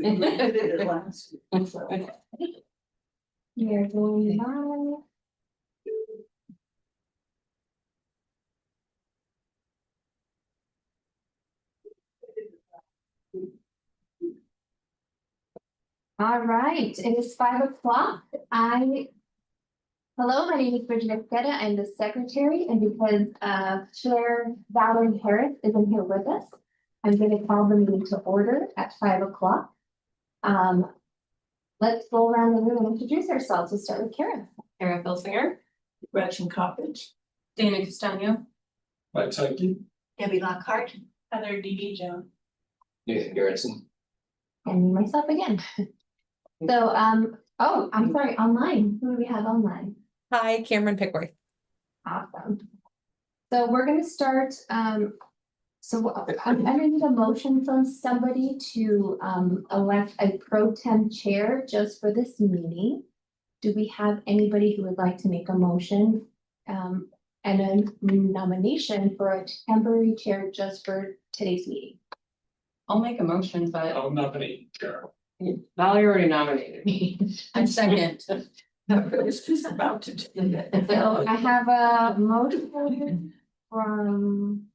did it last. So. You're going by. All right, it is 5 o'clock. Hello, my name is Bridget Esqueda. I'm the secretary, and because Chair Valerie Harris isn't here with us, I'm going to call the meeting to order at 5 o'clock. Let's go around the room and introduce ourselves. We'll start with Kara. Kara Filsinger, Gretchen Coppage. Dana Castano, Mike Tucky. Debbie Lockhart, Heather D. Jones. Nathan Garrison. And myself again. So, oh, I'm sorry, online. Who do we have online? Hi, Cameron Pickworth. Awesome. So we're gonna start, so I'm need a motion from somebody to elect a pro temp chair just for this meeting. Do we have anybody who would like to make a motion and a nomination for a temporary chair just for today's meeting? I'll make a motion, but I'll nominate Carol. Valerie already nominated me. I'm second. It's just about to do it. So I have a motion from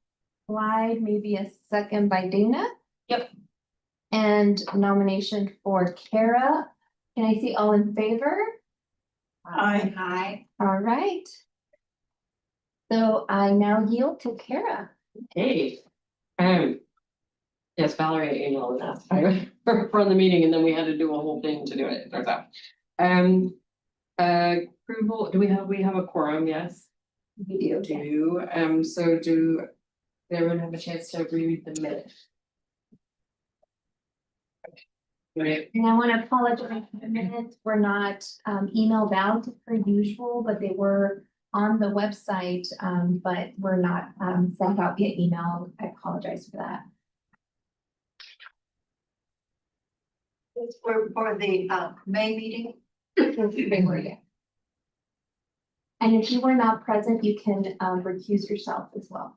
Clyde, maybe a second by Dana. Yep. And nomination for Kara. Can I see all in favor? Aye. Hi. All right. So I now yield to Kara. Hey. Yes, Valerie emailed us from the meeting, and then we had to do a whole thing to do it. It turns out. Approval. Do we have a quorum? Yes. We do. So do everyone have a chance to read the minute? Right. And I want to apologize for the minutes were not emailed out per usual, but they were on the website, but were not sent out via email. I apologize for that. For the May meeting. They were, yeah. And if you were not present, you can recuse yourself as well.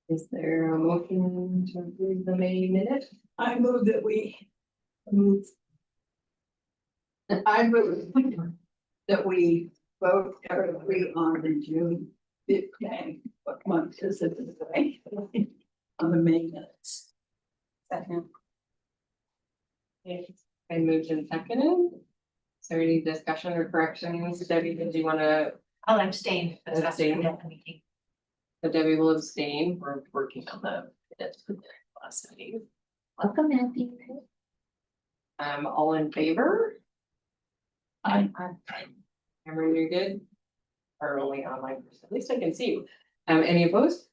Is there a motion to approve the May minute? I move that we move. I move that we vote or agree on the June 15th. What month is it today? On the May minutes. Second. I moved and seconded. Is there any discussion or corrections? Debbie, did you want to? I'll abstain. Abstain. Meeting. So Debbie will abstain. We're working on the minutes for the last meeting. Welcome, Matthew. All in favor? Aye. Cameron, you're good? Or only online, at least I can see you. Any opposed?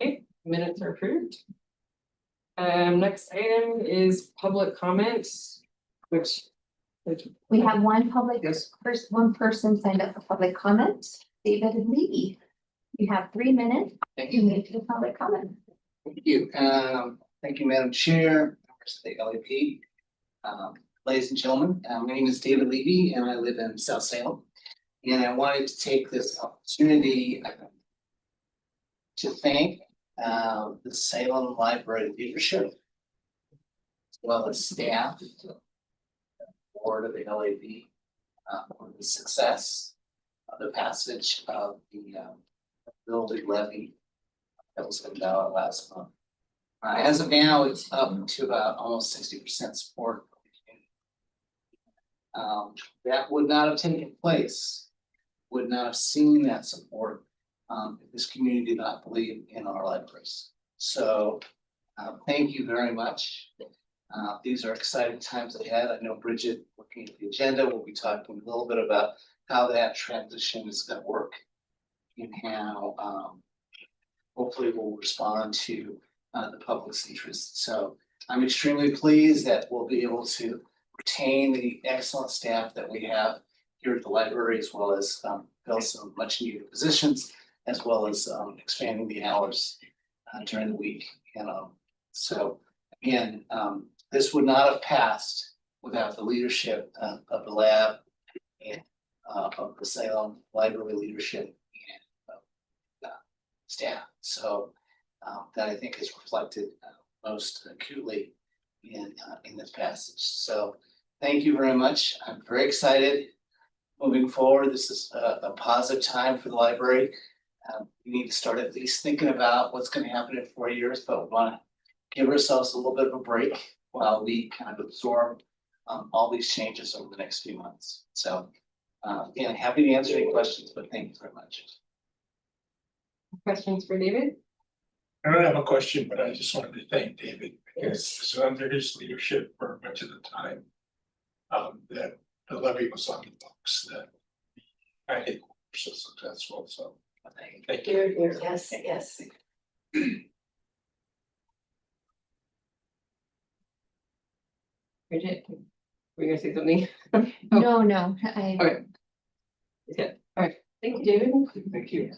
Okay, minutes are approved. Next item is public comments, which. We have one public, Yes. one person signed up for public comment, David Levy. You have 3 minutes Thank to you. make the public comment. Thank you. Thank you, Madam Chair, members of the LEP. Ladies and gentlemen, my name is David Levy and I live in South Salem. And I wanted to take this opportunity to thank the Salem Library leadership, as well as staff, board of the LAB, for the success of the passage of the building levy that was put out last month. As of now, it's up to about almost 60% support. That would not have taken place, would not have seen that support if this community did not believe in our libraries. So thank you very much. These are exciting times ahead. I know Bridget, looking at the agenda, we'll be talking a little bit about how that transition is going to work and how hopefully we'll respond to the public's interest. So I'm extremely pleased that we'll be able to retain the excellent staff that we have here at the library, as well as fill some much needed positions, as well as expanding the hours during the week. So again, this would not have passed without the leadership of the lab and of the Salem Library leadership and staff. So that I think is reflected most acutely in this passage. So thank you very much. I'm very excited moving forward. This is a positive time for the library. We need to start at least thinking about what's going to happen in 4 years, but we want to give ourselves a little bit of a break while we kind of absorb all these changes over the next few months. So again, happy to answer any questions, but thank you very much. Questions for David? I don't have a question, but I just wanted to thank David because it's under his leadership for much of the time. That the levy was on the books, that I think was so successful, so thank you. Yes, yes. Bridget, were you gonna say something? No, I. Okay. Yeah, all right, thank you, David. Thank you.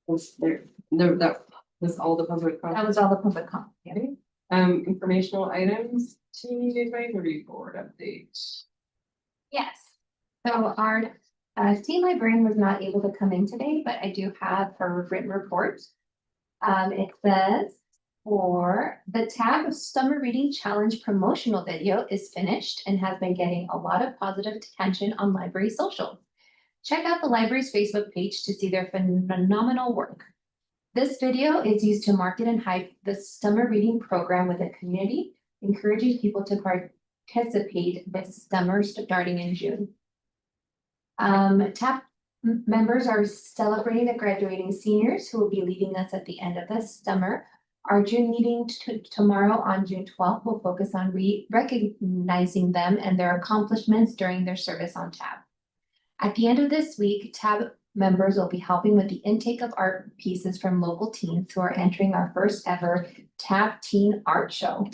Was that was all the public comment. That was all the public comment. Yeah. Informational items, team advisory board update. Yes, so our teen librarian was not able to come in today, but I do have her written report. It says for the tab of Summer Reading Challenge promotional video is finished and has been getting a lot of positive attention on library socials. Check out the library's Facebook page to see their phenomenal work. This video is used to market and hype the summer reading program with the community, encouraging people to participate this summer starting in June. TAP members are celebrating the graduating seniors who will be leaving us at the end of this summer. Our June meeting tomorrow on June 12th will focus on recognizing them and their accomplishments during their service on TAB. At the end of this week, TAB members will be helping with the intake of art pieces from local teens who are entering our first ever TAB Teen Art Show.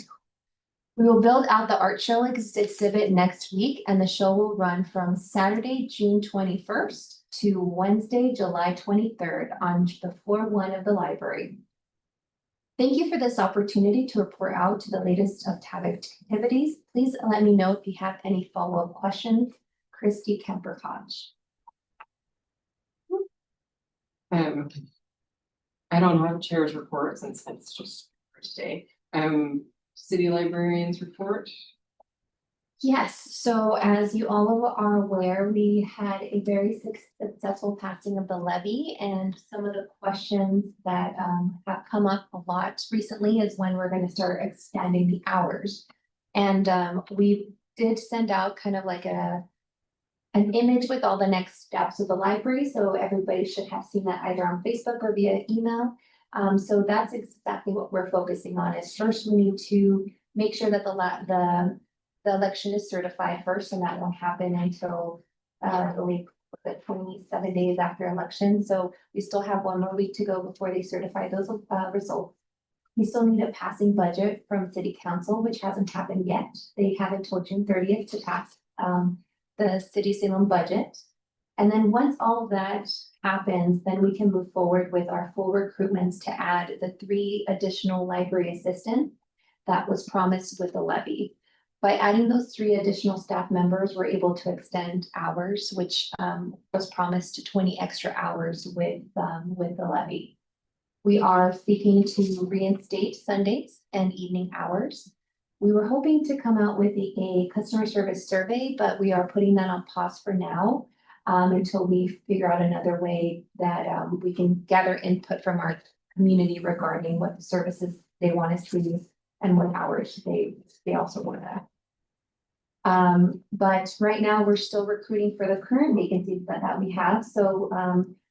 We will build out the art show exhibit next week, and the show will run from Saturday, June 21st to Wednesday, July 23rd on the floor 1 of the library. Thank you for this opportunity to report out to the latest of TAB activities. Please let me know if you have any follow-up questions. Christy Kemper-Hodge. I don't have chair's report since it's just first day. City librarians report. Yes, so as you all are aware, we had a very successful passing of the levy, and some of the questions that have come up a lot recently is when we're going to start extending the hours. And we did send out kind of like an image with all the next steps of the library, so everybody should have seen that either on Facebook or via email. So that's exactly what we're focusing on. Is first we need to make sure that the election is certified first, and that won't happen until only 27 days after election. So we still have 1 more week to go before they certify those results. We still need a passing budget from City Council, which hasn't happened yet. They have until June 30th to pass the City Salem budget. And then once all of that happens, then we can move forward with our full recruitments to add the 3 additional library assistants that was promised with the levy. By adding those 3 additional staff members, we're able to extend hours, which was promised to 20 extra hours with the levy. We are seeking to reinstate Sundays and evening hours. We were hoping to come out with a customer service survey, but we are putting that on pause for now until we figure out another way that we can gather input from our community regarding what services they want to see and what hours they also want to. But right now we're still recruiting for the current vacancies that we have. So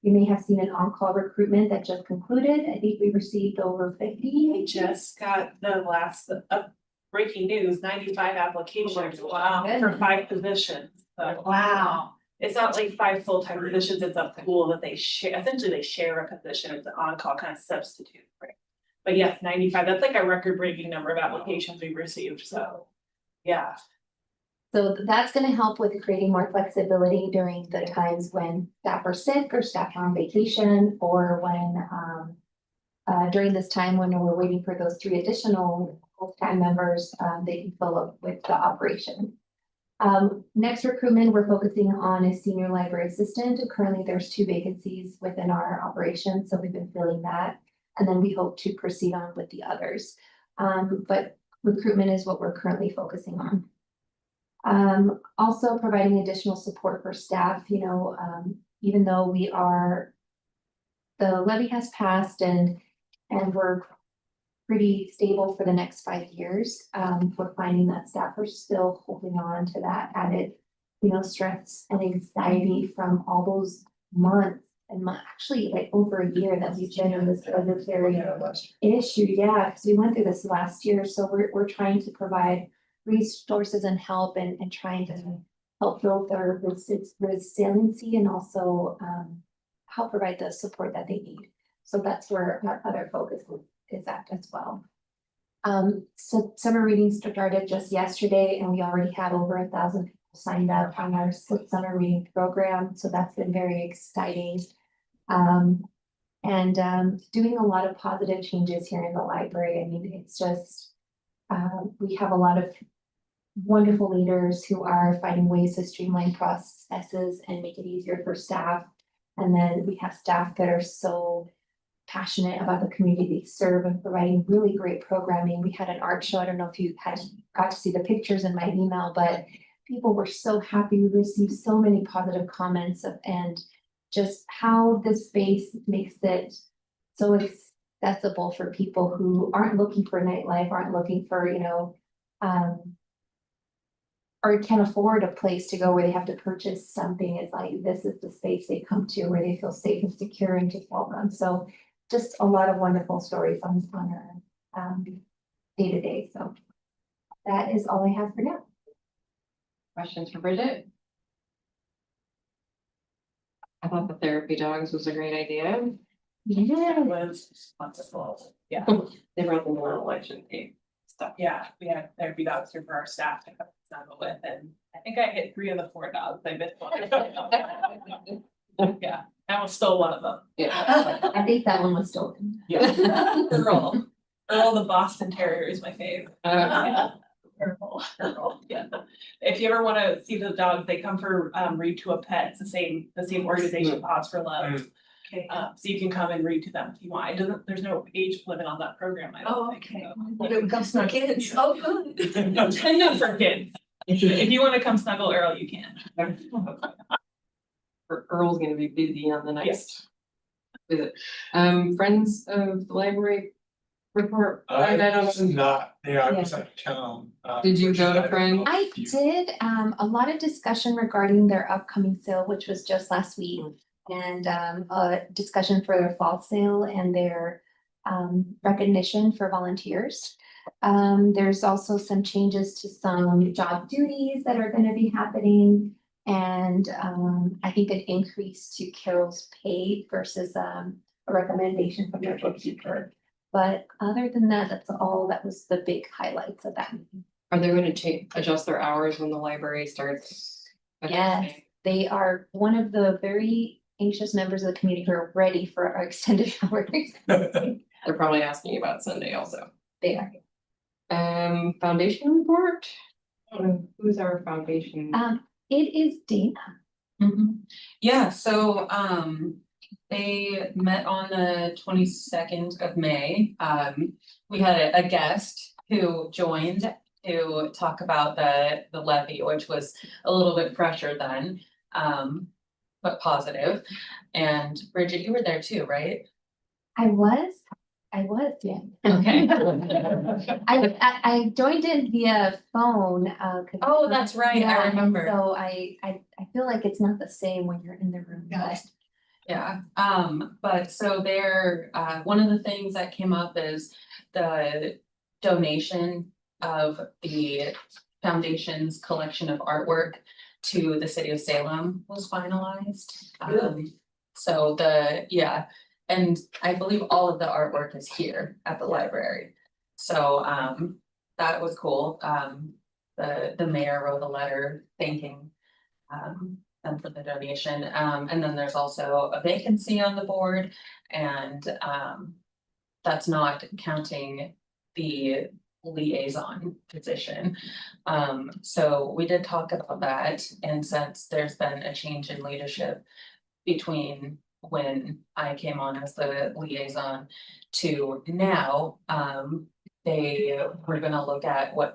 you may have seen an on-call recruitment that just concluded. I think we received over 50. I just got the last breaking news, 95 applications. Wow. For 5 positions. So, Wow. it's not like 5 full-time positions, it's a pool that they share, essentially they share a position, it's an on-call kind of substitute, right? But yes, 95, that's like a record-breaking number of applications we've received, so, yeah. So that's going to help with creating more flexibility during the times when staff are sick or staff are on vacation, or when during this time when we're waiting for those 3 additional full-time members, they can fill up with the operation. Next recruitment, we're focusing on a senior library assistant. Currently, there's 2 vacancies within our operation, so we've been filling that. And then we hope to proceed on with the others. But recruitment is what we're currently focusing on. Also providing additional support for staff, even though the levy has passed and we're pretty stable for the next 5 years. We're finding that staff are still holding on to that added, stress and anxiety from all those months and actually like over a year that we've been in this budgetary issue. Yeah, because we went through this last year. So we're trying to provide resources and help and trying to help build their resiliency and also help provide the support that they need. So that's where our other focus is at as well. So summer readings started just yesterday and we already had over 1,000 people signed up on our summer reading program. So that's been very exciting. Doing a lot of positive changes here in the library. I mean, it's just, we have a lot of wonderful leaders who are finding ways to streamline processes and make it easier for staff. And then we have staff that are so passionate about the community they serve and providing really great programming. We had an art show. I don't know if you got to see the pictures in my email, but people were so happy. We received so many positive comments and just how this space makes it so accessible for people who aren't looking for nightlife, aren't looking for, or can't afford a place to go where they have to purchase something. It's like, this is the space they come to where they feel safe and secure and just welcome. So just a lot of wonderful stories on our day to day. So that is all I have for now. Questions for Bridget? I thought the therapy dogs was a great idea. Yeah. It was wonderful. Yeah, They brought them around election day stuff. yeah, we had therapy dogs here for our staff to come snuggle with, and I think I hit 3 of the 4 dogs. I missed one. Yeah, that was still one of them. Yeah. I think that one was stolen. Yeah. Earl the Boston Terrier is my favorite. Earl, yeah. If you ever want to see the dogs, they come for Read to a Pet. It's the same organization, Paws for Love. Okay. So you can come and read to them if you want. There's no age limit on that program. I don't think. Okay. So. You come snug kids. Oh, good. Not for kids. If you want to come snuggle Earl, you can. Earl's gonna be busy on the next visit. Friends of the library report. I don't was know. not, I was out of town. Did you go to Friends? I did a lot of discussion regarding their upcoming sale, which was just last week. And a discussion for their fall sale and their recognition for volunteers. There's also some changes to some job duties that are going to be happening. And I think an increase to Carol's pay versus a recommendation from their bookkeeper. But other than that, that's all that was the big highlights of that meeting. Are they going to adjust their hours when the library starts? Yes, they are one of the very anxious members of the community who are ready for our extended hours. They're probably asking you about Sunday also. They are. Foundation report? Who's our foundation? It is Dana. Yeah, so they met on the 22nd of May. We had a guest who joined to talk about the levy, which was a little bit fresher then, but positive. And Bridget, you were there too, right? I was, yeah. Okay. I joined in via phone. Oh, that's right, I remember. So I feel like it's not the same when you're in the room. But Yeah, but so there, one of the things that came up is the donation of the foundation's collection of artwork to the city of Salem was finalized. So and I believe all of the artwork is here at the library. So that was cool. The mayor wrote a letter thanking them for the donation. And then there's also a vacancy on the board, and that's not counting the liaison position. So we did talk about that, and since there's been a change in leadership between when I came on as the liaison to now, they were gonna look at what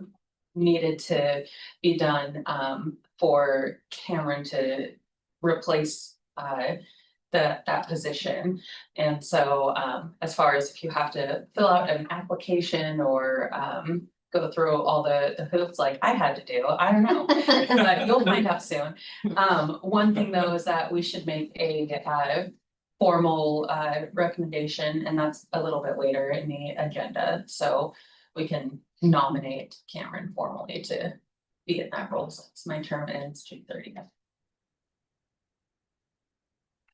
needed to be done, for Cameron to replace, that position. And so, as far as if you have to fill out an application or, go through all the hoops like I had to do, I don't know, but you'll find out soon. One thing though is that we should make a formal recommendation, and that's a little bit later in the agenda, so we can nominate Cameron formally to be in that role since my term ends June 30th.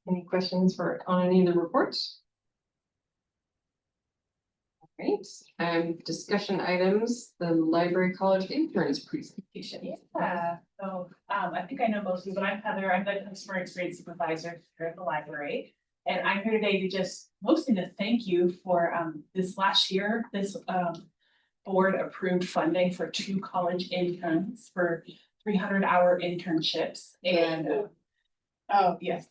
Any questions on any of the reports? Great, discussion items, the library college interns presentation. Yeah, so, I think I know most of you, but I'm Heather, I'm the customer experience supervisor here at the library. And I'm here today to just mostly to thank you for, this last year, this, board approved funding for 2 college interns for 300-hour internships and, oh, yes.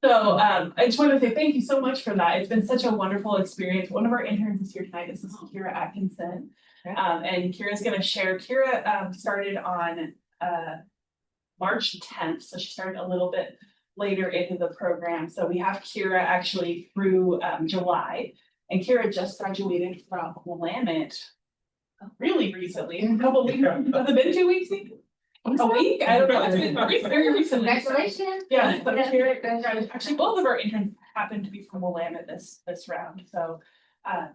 So I just want to say thank you so much for that. It's been such a wonderful experience. One of our interns is here tonight. This is Kira Atkinson. And Kira's going to share. Kira started on March 10th. So she started a little bit later into the program. So we have Kira actually through July. And Kira just graduated from Willamette really recently, a couple of weeks. Has it been 2 weeks? A week? I don't know. It's been very recently. Congratulations. Yeah, but Kira, actually, both of our interns happen to be from Willamette this round, so. I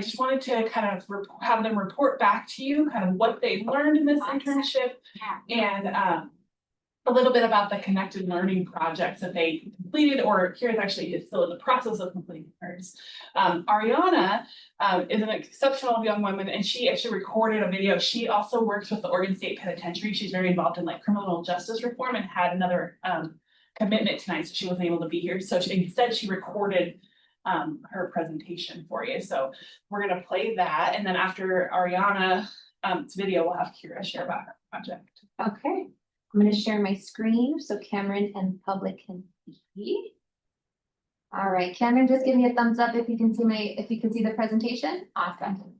just wanted to kind of have them report back to you, kind of what they've learned in this internship. And a little bit about the connected learning projects that they completed, or Kira's actually is still in the process of completing hers. Ariana is an exceptional young woman, and she actually recorded a video. She also works with the Oregon State Penitentiary. She's very involved in like criminal justice reform and had another commitment tonight, so she wasn't able to be here. So instead she recorded her presentation for you. So we're gonna play that, and then after Ariana's video, we'll have Kira share about her project. Okay, I'm gonna share my screen so Cameron and public can see. All right, Cameron, just give me a thumbs up if you can see the presentation. Awesome.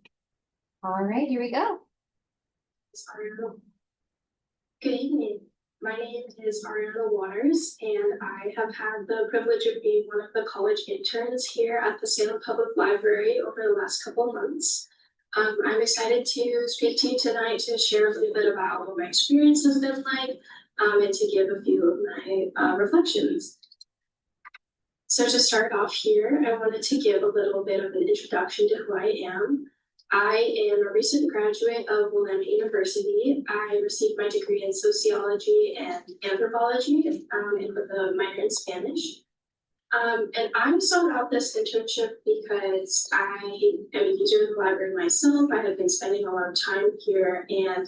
All right, here we go. Good evening. My name is Ariana Waters, and I have had the privilege of being one of the college interns here at the Salem Public Library over the last couple of months. I'm excited to speak to you tonight to share a little bit about what my experience has been like, and to give a few of my reflections. So to start off here, I wanted to give a little bit of an introduction to who I am. I am a recent graduate of Willamette University. I received my degree in sociology and anthropology, and with a minor in Spanish. And I sought out this internship because I am a user of the library myself. I have been spending a lot of time here, and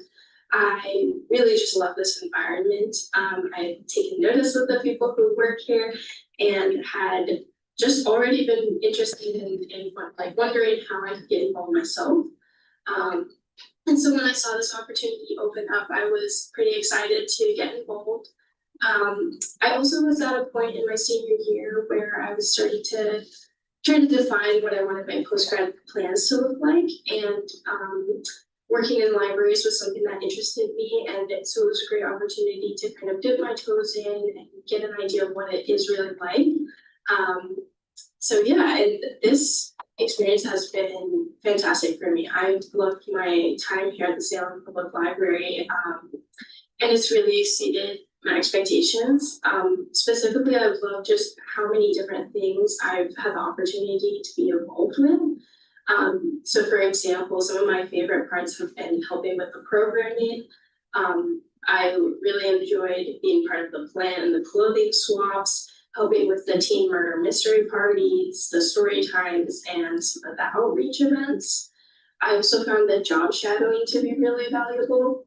I really just love this environment. I've taken notice of the people who work here and had just already been interested in like wondering how I could get involved myself. And so when I saw this opportunity open up, I was pretty excited to get involved. I also was at a point in my senior year where I was starting to try to define what I wanted my postgrad plans to look like. And working in libraries was something that interested me. And so it was a great opportunity to kind of dip my toes in and get an idea of what it is really like. So yeah, and this experience has been fantastic for me. I've loved my time here at the Salem Public Library, and it's really exceeded my expectations. Specifically, I've loved just how many different things I've had the opportunity to be involved with. So for example, some of my favorite parts have been helping with the programming. I really enjoyed being part of the plan and the clothing swaps, helping with the teen murder mystery parties, the story times, and some of the outreach events. I also found the job shadowing to be really valuable.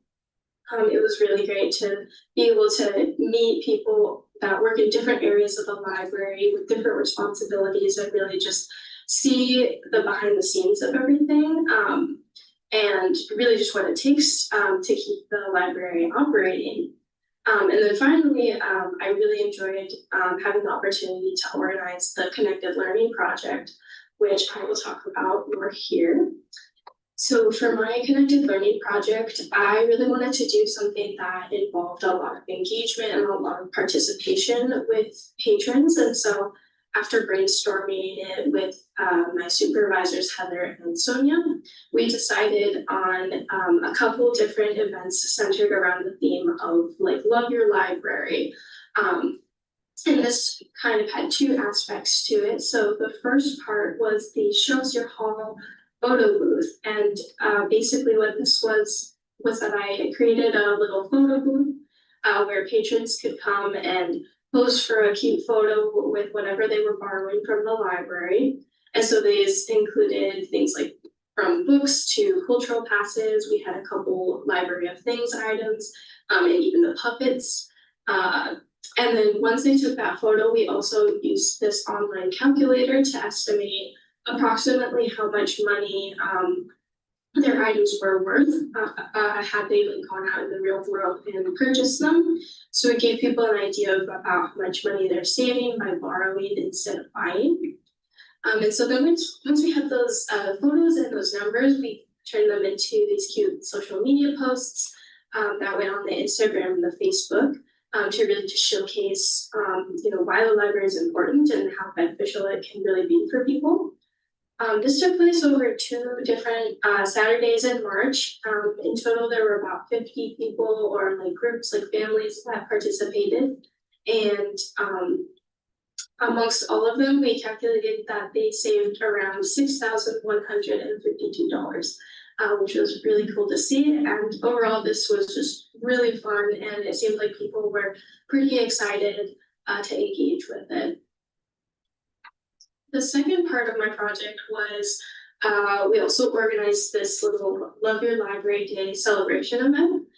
It was really great to be able to meet people that work in different areas of the library with different responsibilities and really just see the behind the scenes of everything, and really just what it takes to keep the library operating. And then finally, I really enjoyed having the opportunity to organize the Connected Learning Project, which I will talk about more here. So for my Connected Learning Project, I really wanted to do something that involved a lot of engagement and a lot of participation with patrons. And so after brainstorming it with my supervisors, Heather and Sonia, we decided on a couple different events centered around the theme of like love your library. And this kind of had two aspects to it. So the first part was the Shows Your Hall photo booth. And basically what this was that I created a little photo booth where patrons could come and pose for a cute photo with whatever they were borrowing from the library. And so these included things like from books to cultural passes. We had a couple library of things items, and even the puppets. And then once they took that photo, we also used this online calculator to estimate approximately how much money their items were worth had they like gone out in the real world and purchased them. So it gave people an idea of about how much money they're saving by borrowing instead of buying. And so then once we had those photos and those numbers, we turned them into these cute social media posts that went on the Instagram and the Facebook to really just showcase why the library is important and how beneficial it can really be for people. This took place over 2 different Saturdays in March. In total, there were about 50 people or like groups, like families that participated. And amongst all of them, we calculated that they saved around $6,152, which was really cool to see. And overall, this was just really fun. And it seemed like people were pretty excited to engage with it. The second part of my project was we also organized this little Love Your Library Day celebration event.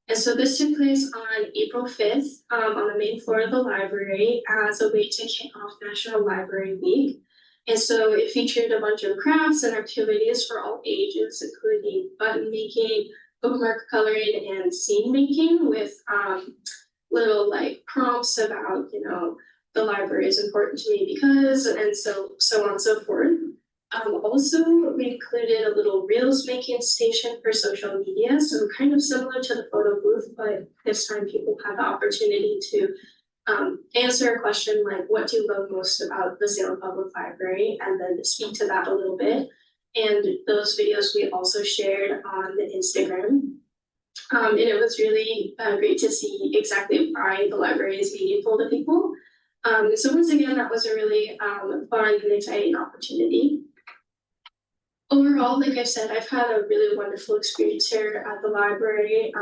And so this took place on April 5th on the main floor of the library as a way to kick off National Library Week. And so it featured a bunch of crafts and activities for all ages, including button making, bookmark coloring, and scene making with little like prompts about, the library is important to me because, and so on and so forth. Also, we included a little reels making station for social media, so kind of similar to the photo booth, but this time people had the opportunity to answer a question like, what do you love most about the Salem Public Library? And then speak to that a little bit. And those videos we also shared on the Instagram. And it was really great to see exactly why the library is meaningful to people. So once again, that was a really fun and exciting opportunity. Overall, like I said, I've had a really wonderful experience here at the library.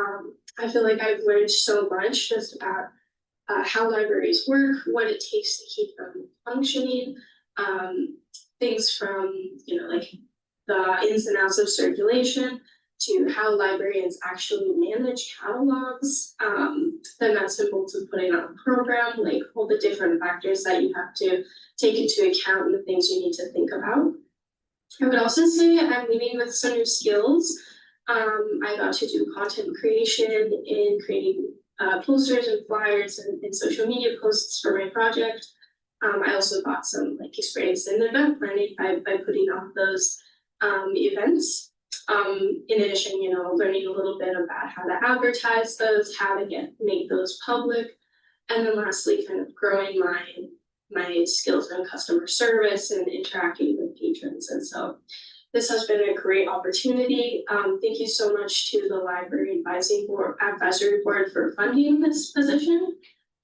I feel like I've learned so much just about how libraries work, what it takes to keep them functioning, things from, like the ins and outs of circulation to how librarians actually manage catalogs, the nuts and bolts of putting on a program, like all the different factors that you have to take into account and the things you need to think about. I would also say I'm leaving with some new skills. I got to do content creation and creating posters and flyers and social media posts for my project. I also got some experience in event planning by putting on those events. In addition, learning a little bit about how to advertise those, how to make those public, and then lastly, kind of growing my skills in customer service and interacting with patrons. And so this has been a great opportunity. Thank you so much to the Library Advisory Board for funding this position.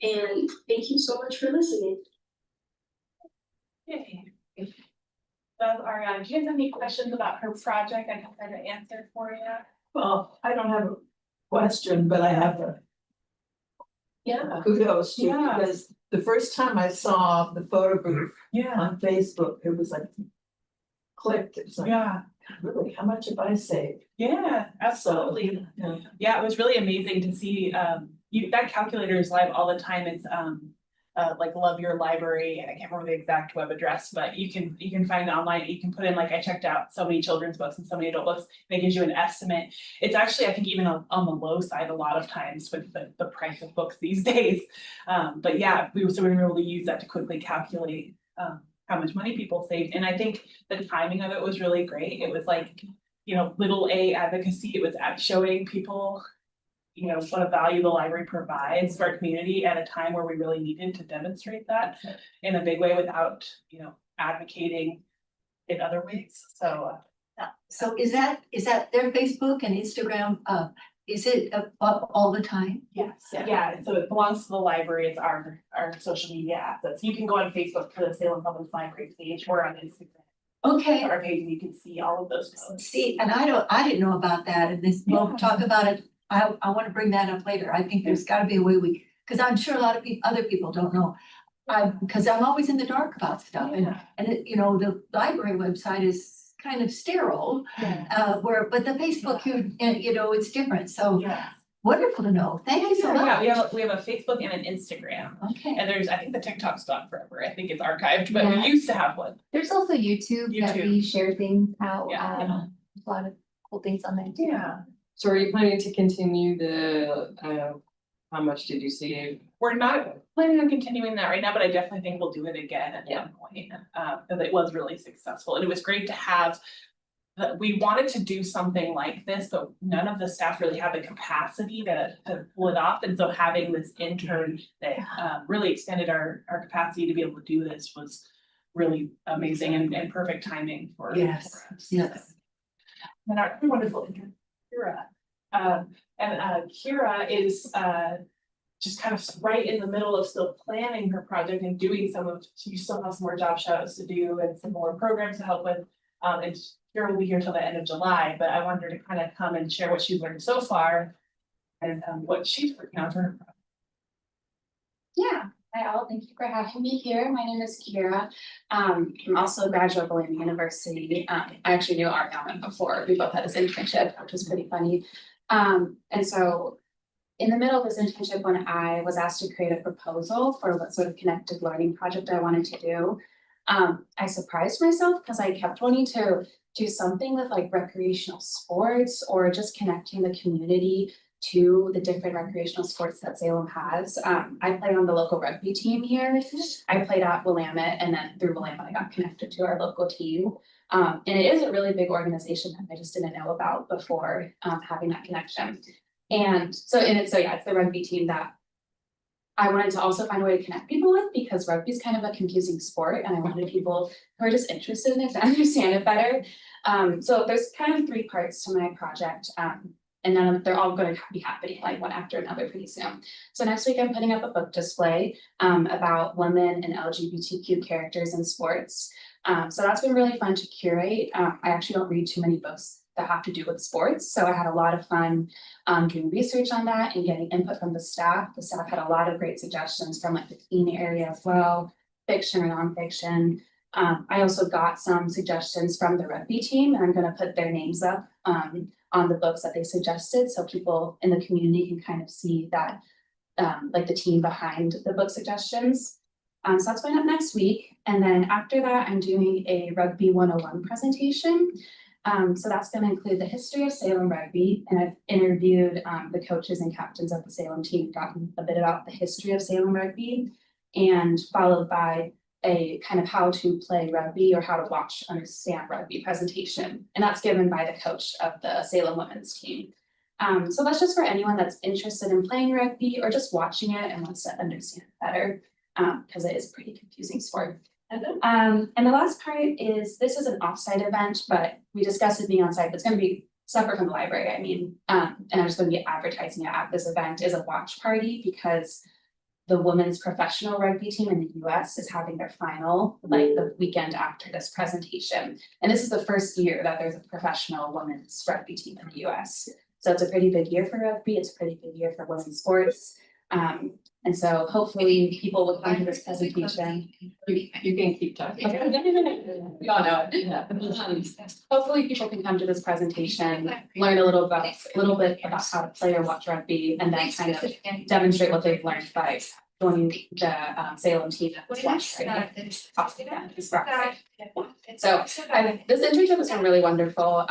And thank you so much for listening. Yay. So Ariana, do you have any questions about her project? I can try to answer for you. Well, I don't have a question, but I have a Yeah. kudos to you, Yeah. because the first time I saw the photo booth Yeah. on Facebook, it was like clicked. It's like, Yeah. really, how much have I saved? Yeah, absolutely. Yeah. Yeah, it was really amazing to see, that calculator is live all the time. It's, like Love Your Library, and I can't remember the exact web address, but you can find it online. You can put in, like, I checked out so many children's books and so many adult books, and it gives you an estimate. It's actually, I think, even on the low side a lot of times with the price of books these days. But yeah, we were able to use that to quickly calculate how much money people saved, and I think the timing of it was really great. It was like, little A advocacy. It was at showing people, what a value the library provides for our community at a time where we really needed to demonstrate that in a big way without, advocating in other ways. So. So is that their Facebook and Instagram, is it up all the time? Yes, yeah, so it belongs to the library. It's our social media assets. You can go on Facebook for the Salem Public Library page or on Instagram. Okay, Our page, and you can see all of those posts. see, and I didn't know about that, and this, we'll talk about it. I wanna bring that up later. I think there's gotta be a way cause I'm sure a lot of other people don't know. Cause I'm always in the dark about stuff, and it, the library website is kind of sterile. Yeah. But the Facebook, it's different, so Yeah. wonderful to know. Thank you so Yeah, much. we have a Facebook and an Instagram. Okay, And I think the TikTok's gone forever. I think it's archived, but we Yeah. used to have one. There's also YouTube that we share things out, Yeah. a lot of cool things on there too. Yeah. So are you planning to continue how much did you save? We're not planning on continuing that right now, but I definitely think we'll do it again at some point. Because it was really successful, and it was great to have. We wanted to do something like this, but none of the staff really had the capacity to pull it off. And so having this intern that really extended our capacity to be able to do this was really amazing and perfect timing for. Yes, for us. yes. And our wonderful intern, Kira. Kira is just kind of right in the middle of still planning her project and doing she still has some more job shout-outs to do and some more programs to help with. And Kira will be here till the end of July, but I wanted her to kind of come and share what she's learned so far and what she's working on for her project. Yeah, hi all, thank you for having me here. My name is Kira. I'm also a graduate of Salem University. I actually knew Art Allen before. We both had this internship, which was pretty funny. And so in the middle of this internship, when I was asked to create a proposal for what sort of connected learning project I wanted to do, I surprised myself because I kept wanting to do something with like recreational sports or just connecting the community to the different recreational sports that Salem has. I play on the local rugby team here. I played at Willamette, and then through Willamette, I got connected to our local team. And it is a really big organization that I just didn't know about before having that connection. And so it's the rugby team that I wanted to also find a way to connect people with, because rugby is kind of a confusing sport, and I wanted people who are just interested in it to understand it better. So there's kind of 3 parts to my project. And then they're all going to be happening like one after another pretty soon. So next week I'm putting up a book display about women and LGBTQ characters in sports. So that's been really fun to curate. I actually don't read too many books that have to do with sports, so I had a lot of fun doing research on that and getting input from the staff. The staff had a lot of great suggestions from like the teen area as well, fiction or nonfiction. I also got some suggestions from the rugby team, and I'm going to put their names up on the books that they suggested, so people in the community can kind of see that like the team behind the book suggestions. So that's going up next week. And then after that, I'm doing a Rugby 101 presentation. So that's going to include the history of Salem rugby, and I've interviewed the coaches and captains of the Salem team, gotten a bit about the history of Salem rugby, and followed by a kind of how to play rugby or how to watch, understand rugby presentation. And that's given by the coach of the Salem women's team. So that's just for anyone that's interested in playing rugby or just watching it and wants to understand it better, because it is a pretty confusing sport. And the last part is, this is an offsite event, but we discussed it being on site, but it's going to be separate from the library. I mean, and I'm just going to be advertising it at this event is a watch party, because the women's professional rugby team in the US is having their final like the weekend after this presentation. And this is the first year that there's a professional women's rugby team in the US. So it's a pretty big year for rugby. It's a pretty big year for women's sports. And so hopefully people will come to this presentation. You can keep talking. We all know it. Hopefully people can come to this presentation, learn a little bit about how to play or watch rugby, and then kind of demonstrate what they've learned by joining the Salem team at this watch training. Awesome, yeah, it's rock. So this internship has been really wonderful.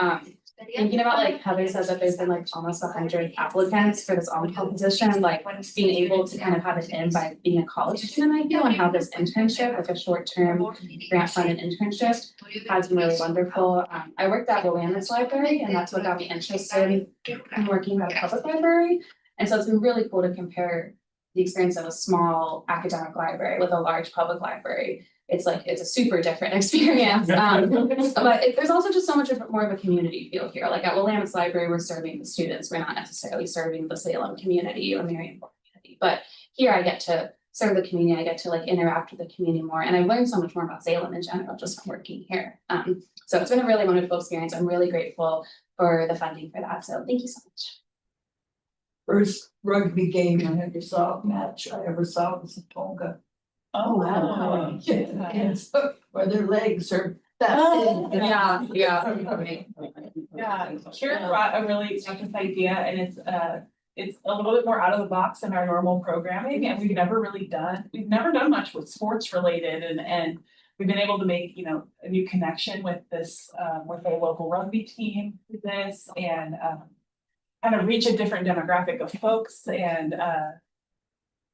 Thinking about like Heather says that there's been like almost 100 applicants for this on-call position, like being able to kind of have it in by being a college student, I feel, and have this internship, like a short-term grant-funded internship, has been really wonderful. I worked at Willamette Library, and that's what got me interested in working at a public library. And so it's been really cool to compare the experience of a small academic library with a large public library. It's like, it's a super different experience. But there's also just so much more of a community feel here. Like at Willamette Library, we're serving the students. We're not necessarily serving the Salem community or Marion community. But here I get to serve the community. I get to like interact with the community more. And I've learned so much more about Salem in general just from working here. So it's been a really wonderful experience. I'm really grateful for the funding for that. So thank you so much. First rugby game I ever saw, match I ever saw was a Tonga. Oh, wow. And so, where their legs are that big. Yeah. Yeah, Kira brought a really exciting idea and it's a little bit more out of the box than our normal programming and we've never done much with sports related and we've been able to make, you know, a new connection with this, with a local rugby team through this and, kind of reach a different demographic of folks and,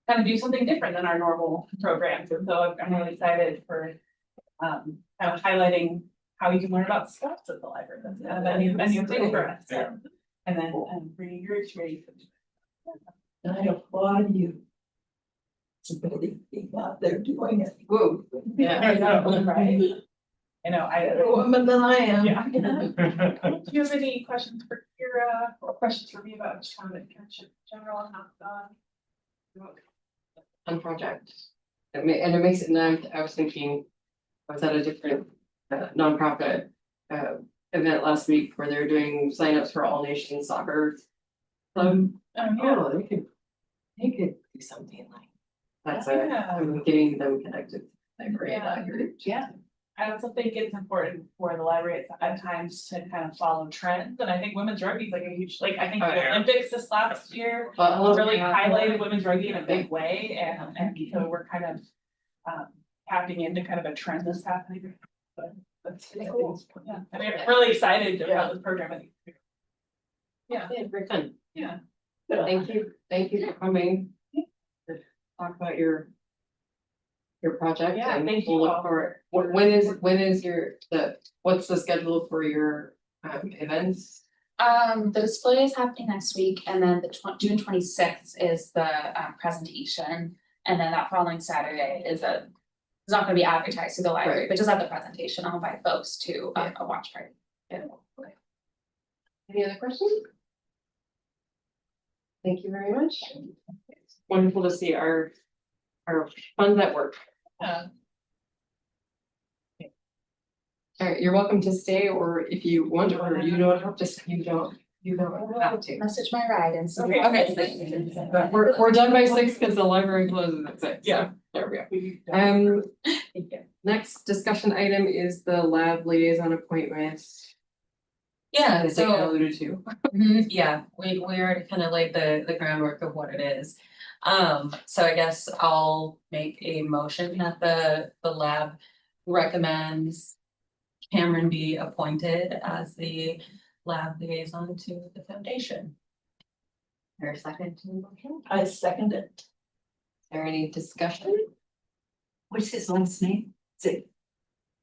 kind of do something different than our normal programs. And so I'm really excited for kind of highlighting how you can learn about sports at the library. That's a new thing for us. So, and then bringing your experience. And I applaud you. To really be out there doing it. Whoa. Yeah, I know, right? I know, Better woman than I am. Yeah. Do you have any questions for Kira or questions for me about just kind of internship in general and how it's gone? Fun project. And it makes it now, I was thinking, I was at a different nonprofit event last week where they're doing signups for All Nations Soccer Club. Oh, they could do something like that's getting them connected. Yeah. I also think it's important for the library at times to kind of follow trends, and I think women's rugby is like a huge, like, I think the Olympics this last year really highlighted women's rugby in a big way, and so we're kind of tapping into kind of a trend that's happening. But that's cool. Yeah, I mean, I'm really excited about this program. Yeah, Very fun. yeah. Thank you for coming. To talk about your project. Yeah, and thank you we'll look all. for when is what's the schedule for your events? The display is happening next week, and then the June 26th is the presentation, and then that following Saturday is it's not gonna be advertised to the library, Right. but just at the presentation, I'll invite folks to a watch party. Yeah. Okay. Any other questions? Thank you very much. It's wonderful to see our funds at work. All right, you're welcome to stay, or if you want to, or you don't have to, you don't have to. Message my ride and see. Okay. But we're done by 6 because the library closes at 6. Yeah. So there we go. Next discussion item is the lab liaison appointment. Yeah, As I so. alluded to. Yeah, we already kind of laid the groundwork of what it is. So I guess I'll make a motion that the lab recommends Cameron be appointed as the lab liaison to the foundation. Or second to the motion? I second it. Is there any discussion? What's his last name? Is it?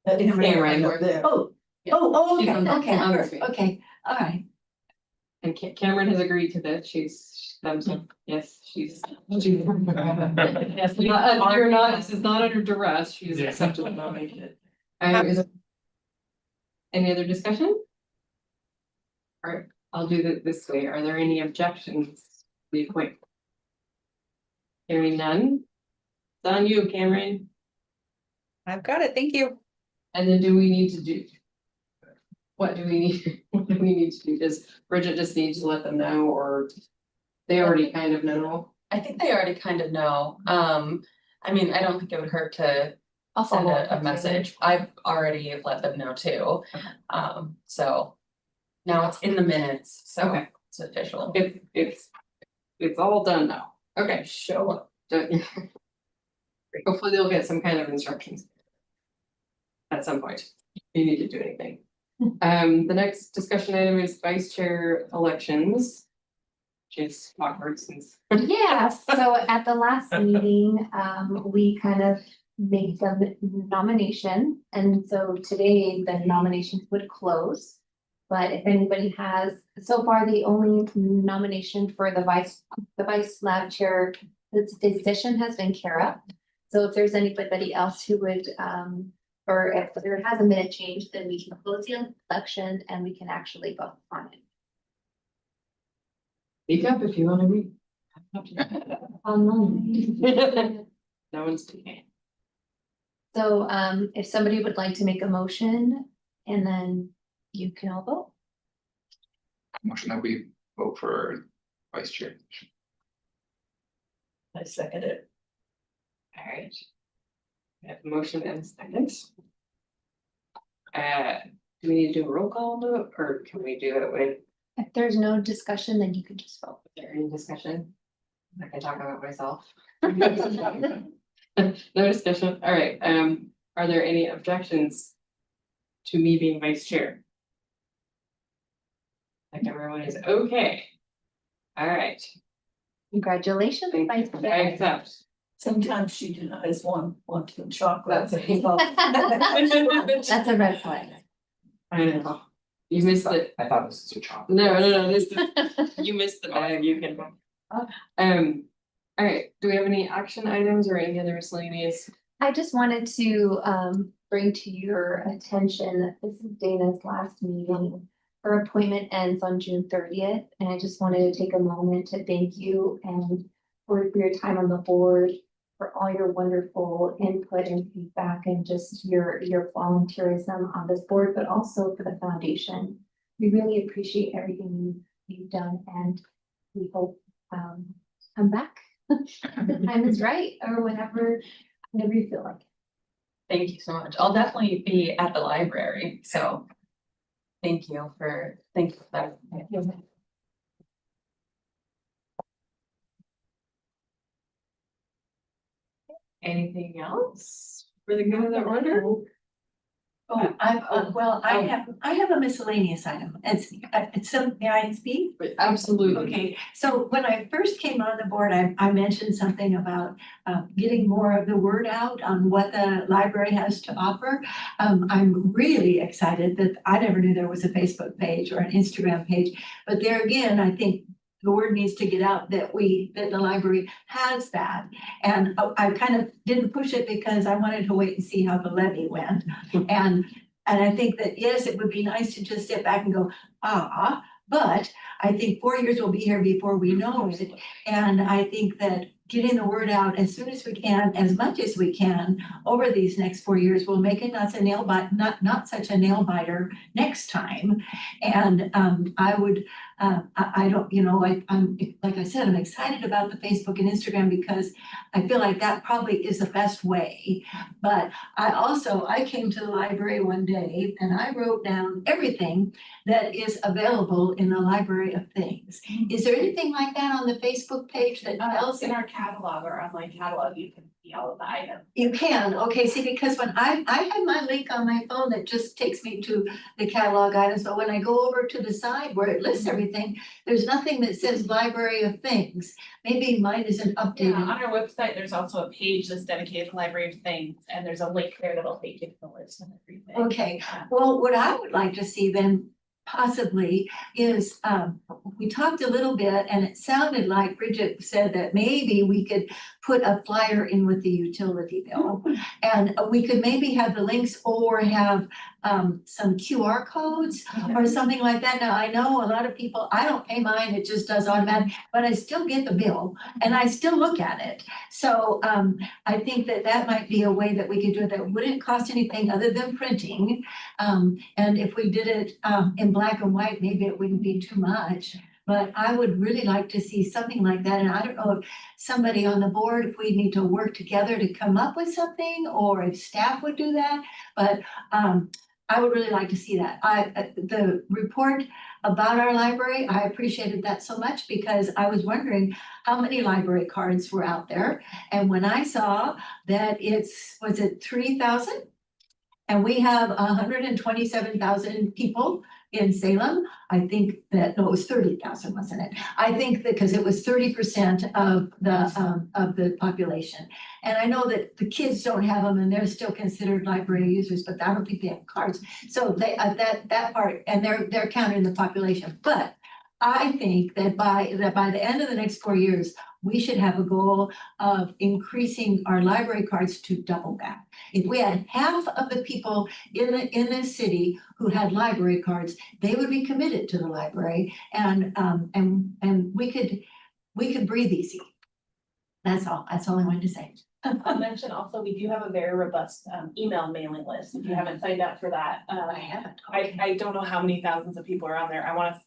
Cameron. There. Oh, Yeah. okay, She's on the- okay, on the screen. okay, all right. And Cameron has agreed to that. She's thumbs up. Yes, she's. Yes, you're not, this is not under duress. She's Yeah. accepted the nomination. Is there any other discussion? All right, I'll do it this way. Are there any objections to the appointment? Hearing none. It's on you, Cameron. I've got it, thank you. And then do we need to do? What do we need, what do we need to do? Does Bridget just need to let them know, or they already kind of know? I think they already kind of know. I mean, I don't think it would hurt to I'll send follow up a with you. message. I've already let them know too. So now it's in the minutes, so Okay. it's official. It's all done now. Okay. Show up. Don't- Hopefully they'll get some kind of instructions. At some point, if you need to do anything. The next discussion item is vice chair elections. Which is awkward since. Yeah, so at the last meeting, we kind of made some nomination, and so today the nominations would close. But if anybody has, so far, the only nomination for the vice lab chair position has been Kara. So if there's anybody else who would, or if there hasn't been a change, then we can close the election and we can actually vote on it. Speak up if you wanna read. Online. No one's speaking. So if somebody would like to make a motion, and then you can all vote. Motion that we vote for vice chair. I second it. Alright. We have a motion and a second. Do we need to do a roll call vote, or can we do it with, If there's no discussion, then you can just vote. is there any discussion? I can talk about myself. No discussion, alright, are there any objections to me being vice chair? Like everyone is okay. Alright, Congratulations, Vice I Chair. accept. Sometimes she denies one chocolate. That's That's a red flag. I know. You missed it. I thought this was a chocolate. No, this is, you missed the bag, you can. Alright, do we have any action items or any other miscellaneous? I just wanted to bring to your attention that this is Dana's last meeting. Her appointment ends on June 30th, and I just wanted to take a moment to thank you and for your time on the board, for all your wonderful input and feedback, and just your volunteerism on this board, but also for the foundation. We really appreciate everything you've done, and we hope come back. The time is right, or whenever you feel like it. Thank you so much. I'll definitely be at the library, so. Thank you for that. Anything else for the good of the order? Oh, I have a miscellaneous item. It's some, may I speak? Absolutely. Okay, so when I first came on the board, I mentioned something about getting more of the word out on what the library has to offer. I'm really excited that I never knew there was a Facebook page or an Instagram page, but there again, I think the word needs to get out that the library has that. And I kind of didn't push it because I wanted to wait and see how the levy went. And I think that, yes, it would be nice to just sit back and go, but I think 4 years will be here before we know it. And I think that getting the word out as soon as we can, as much as we can, over these next 4 years will make it not such a nail biter next time. And I would, I don't, I'm, like I said, I'm excited about the Facebook and Instagram because I feel like that probably is the best way. But I came to the library one day and I wrote down everything that is available in the Library of Things. Is there anything like that on the Facebook page that tells? In our catalog or online catalog, you can see all of the items. You can, okay, see, because when I have my link on my phone that just takes me to the catalog items, but when I go over to the side where it lists everything, there's nothing that says Library of Things. Maybe mine isn't Yeah, updated. on our website, there's also a page that's dedicated to Library of Things, and there's a link there that'll take you to the list and everything. Okay, well, what I would like to see then possibly is, we talked a little bit and it sounded like Bridget said that maybe we could put a flyer in with the utility bill. And we could maybe have the links or have some QR codes or something like that. Now, I know a lot of people, I don't pay mine, it just does automatic, but I still get the bill and I still look at it. So I think that might be a way that we could do it that wouldn't cost anything other than printing. And if we did it in black and white, maybe it wouldn't be too much. But I would really like to see something like that. And I don't know if somebody on the board, if we need to work together to come up with something, or if staff would do that. But I would really like to see that. The report about our library, I appreciated that so much because I was wondering how many library cards were out there. And when I saw that was it 3,000? And we have 127,000 people in Salem. I think that, no, it was 30,000, wasn't it? I think that because it was 30% of the population. And I know that the kids don't have them and they're still considered library users, but I don't think they have cards. So they, that part, and they're counted in the population. But I think that by the end of the next 4 years, we should have a goal of increasing our library cards to double that. If we had half of the people in the city who had library cards, they would be committed to the library and we could breathe easy. That's all I wanted to say. I'll mention also, we do have a very robust email mailing list. If you haven't signed up for that, I haven't. I don't know how many thousands of people are on there. I wanna,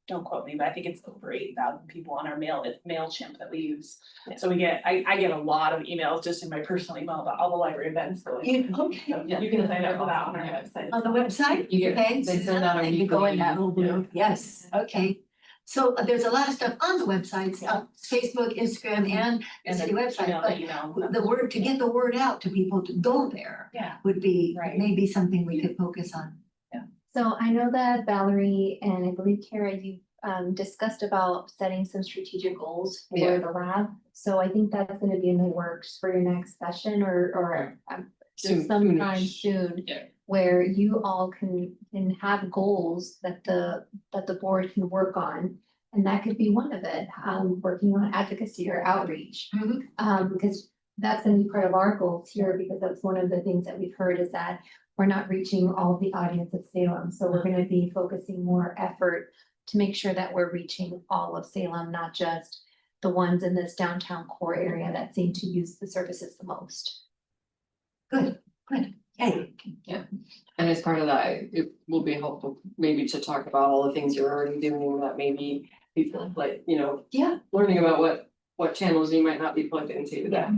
don't quote me, but I think it's over 8,000 people on our MailChimp that we use. So we get, I get a lot of emails just in my personal email about all the library events going. Okay. So you can sign up for that on our website. On the website? You get- Okay. they send out a You go in that little weekly- blue, yes, okay. So there's a lot of stuff on the websites, Facebook, Instagram, and the And city then website, email. but the word, to get the word out to people to go there Yeah. would be, Right. maybe something we could focus on. So I know that Valerie and I believe Kara, you discussed about setting some strategic goals for Yeah. the lab. So I think that's gonna be in the works for your next session or Soon, sometime soonish. soon. Yeah. Where you all can have goals that the board can work on. And that could be one of it, working on advocacy or outreach. Mhm. Because that's gonna be part of our goals here, because that's one of the things that we've heard is that we're not reaching all of the audience of Salem. So we're gonna be focusing more effort to make sure that we're reaching all of Salem, not just the ones in this downtown core area that seem to use the services the most. Good, hey, And as part of that, it will be helpful maybe to talk about all the things you're already doing that maybe people like, yeah, learning about what channels you might not be plugged into that.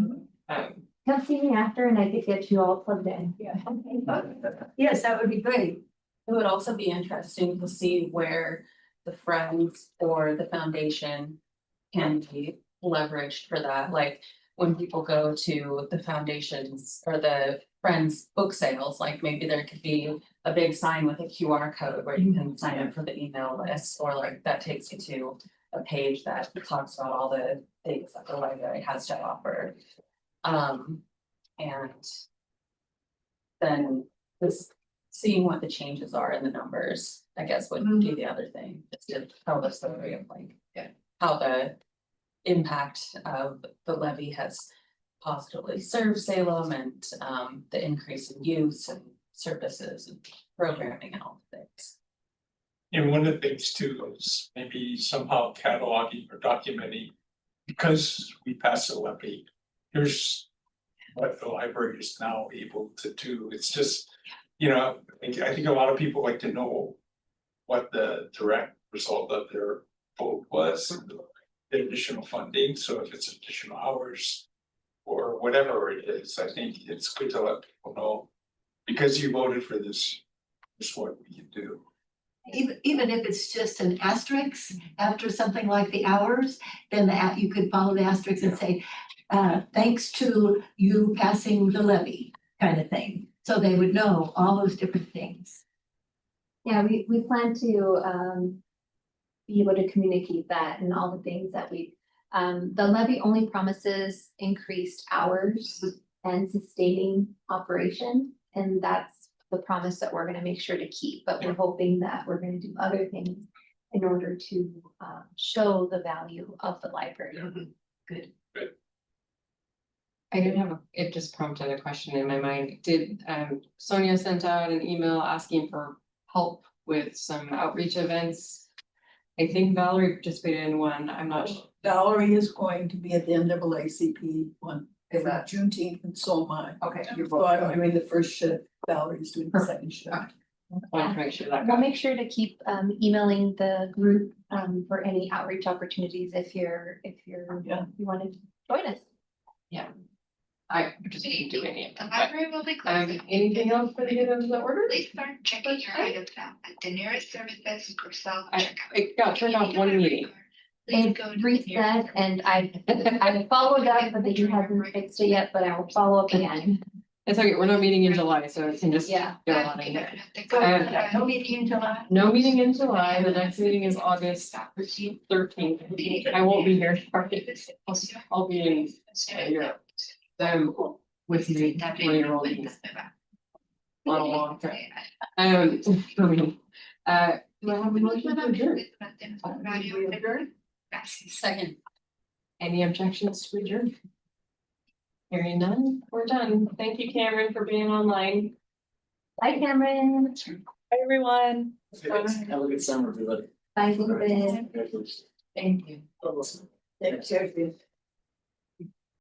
Come see me after and I could get you all plugged in. yes, that would be great. It would also be interesting to see where the Friends or the foundation can be leveraged for that, like when people go to the foundations or the Friends book sales, like maybe there could be a big sign with a QR code where you can sign up for the email list, or like that takes you to a page that talks about all the things that the library has to offer. And then this, seeing what the changes are in the numbers, I guess would be the other thing, just to tell the story of like, how the impact of the levy has positively served Salem and the increase in use and services and programming and all the things. And one of the things too is maybe somehow cataloging or documenting, because we passed a levy, here's what the library is now able to do. It's just, I think a lot of people like to know what the direct result of their vote was, the additional funding. So if it's additional hours or whatever it is, I think it's good to let people know, because you voted for this, is what we can do. Even if it's just an asterisk after something like the hours, then you could follow the asterisk and say, thanks to you passing the levy, kind of thing. So they would know all those different things. Yeah, we plan to be able to communicate that and all the things that the levy only promises increased hours and sustaining operation. And that's the promise that we're gonna make sure to keep, but we're hoping that we're gonna do other things in order to show the value of the library. Good. I did have it just prompted a question in my mind. Did Sonia sent out an email asking for help with some outreach events? I think Valerie participated in one. I'm not sure. Valerie is going to be at the NAACP one, Is for that- Juneteenth, and so am I. Okay, you're So both I'm going. doing the first shift, Valerie's doing the second shift. Wanted to make sure that We'll got. make sure to keep emailing the group for any outreach opportunities if you Yeah. want to join us. I just didn't do any of The them, but, library will be closed. anything else for the good of the order? Please start checking your items out at the nearest services or self I, checkout. it got turned off one meeting. Please It go to the reset nearest- and I followed up, but he hasn't fixed it yet, but I will follow up again. It's okay, we're not meeting in July, so it can just go Yeah. on in You here. don't have to go And to the- No meeting in July. No meeting in July, the next meeting is August 13th. I won't be here, sorry. I'll be in Europe. With me, 20-year-old. On a long trip. For me, do I have a motion to adjourn? Second. Any objections to adjourn? Hearing none, we're done. Thank you, Cameron, for being online. Bye, Cameron. Hi, everyone. Have a good summer, everybody. Bye, David. Thank you. Thanks, everyone.